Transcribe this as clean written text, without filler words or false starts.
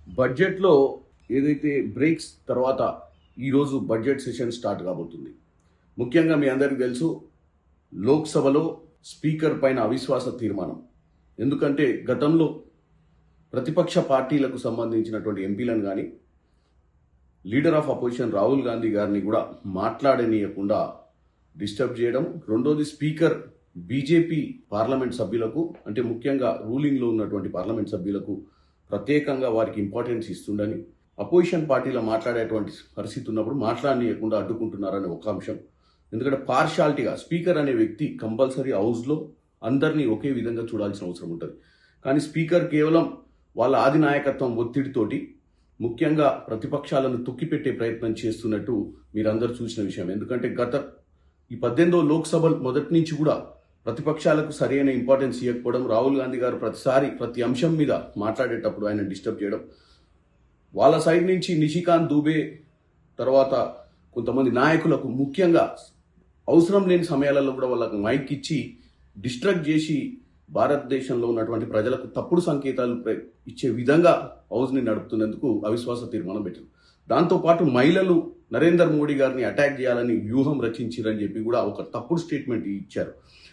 బడ్జెట్లో ఏదైతే బ్రేక్స్ తర్వాత ఈరోజు బడ్జెట్ సెషన్ స్టార్ట్ కాబోతుంది. ముఖ్యంగా మీ అందరికీ తెలుసు, లోక్సభలో స్పీకర్ పైన అవిశ్వాస తీర్మానం. ఎందుకంటే గతంలో ప్రతిపక్ష పార్టీలకు సంబంధించినటువంటి ఎంపీలను కానీ leader of opposition Rahul Gandhi గారిని కూడా మాట్లాడనీయకుండా డిస్టర్బ్ చేయడం. రెండోది, స్పీకర్ బీజేపీ పార్లమెంట్ సభ్యులకు, అంటే ముఖ్యంగా రూలింగ్లో ఉన్నటువంటి పార్లమెంట్ సభ్యులకు ప్రత్యేకంగా వారికి ఇంపార్టెన్స్ ఇస్తుండని, అపోజిషన్ పార్టీలో మాట్లాడేటువంటి పరిస్థితి ఉన్నప్పుడు మాట్లాడనీయకుండా అడ్డుకుంటున్నారనే ఒక అంశం. ఎందుకంటే పార్షాలిటీగా స్పీకర్ అనే వ్యక్తి కంపల్సరీ హౌస్లో అందరినీ ఒకే విధంగా చూడాల్సిన అవసరం ఉంటుంది. కానీ స్పీకర్ కేవలం వాళ్ళ ఆధినాయకత్వం ఒత్తిడితోటి ముఖ్యంగా ప్రతిపక్షాలను తొక్కిపెట్టే ప్రయత్నం చేస్తున్నట్టు మీరందరూ చూసిన విషయం. ఎందుకంటే గత ఈ 18వ లోక్సభ మొదటి నుంచి కూడా ప్రతిపక్షాలకు సరైన ఇంపార్టెన్స్ ఇవ్వకపోవడం, రాహుల్ గాంధీ గారు ప్రతిసారి ప్రతి అంశం మీద మాట్లాడేటప్పుడు ఆయన డిస్టర్బ్ చేయడం, వాళ్ళ సైడ్ నుంచి నిషికాంత్ దూబే తర్వాత కొంతమంది నాయకులకు ముఖ్యంగా అవసరం లేని సమయాలలో కూడా వాళ్ళకు మైక్ ఇచ్చి డిస్ట్రాక్ట్ చేసి భారతదేశంలో ఉన్నటువంటి ప్రజలకు తప్పుడు సంకేతాలు ఇచ్చే విధంగా హౌస్ని నడుపుతున్నందుకు అవిశ్వాస తీర్మానం పెట్టారు. దాంతోపాటు మహిళలు నరేంద్ర మోడీ గారిని అటాక్ చేయాలని వ్యూహం రచించారని చెప్పి కూడా ఒక తప్పుడు స్టేట్మెంట్ ఇచ్చారు.